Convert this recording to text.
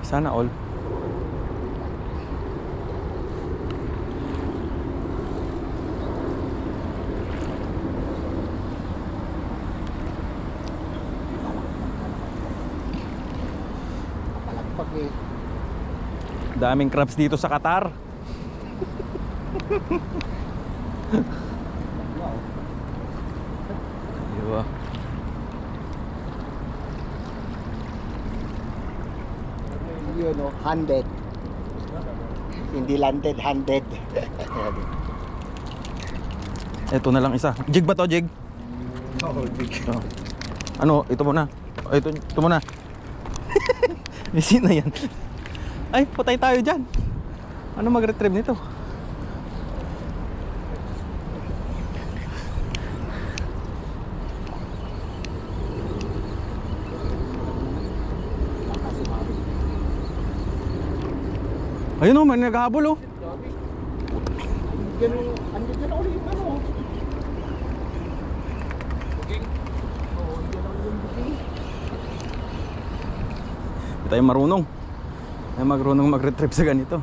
Sana all. Palagpag eh. Daming crabs dito sa Qatar. Diba? Yun o, handed. Hindi landed, handed. Ito na lang isa. Jig ba to, jig? Oo, big. Oh. Ano, ito muna. Oh, ito muna. Misin na yan. Ay, patay tayo dyan. Ano mag-retrieve nito? Ayun o, may naghahabol o. Ganun, andyan na ulit ano. Booking? Oo, andyan na ulit yung booking. Hindi tayo marunong. Ay marunong mag-retrieve sa ganito.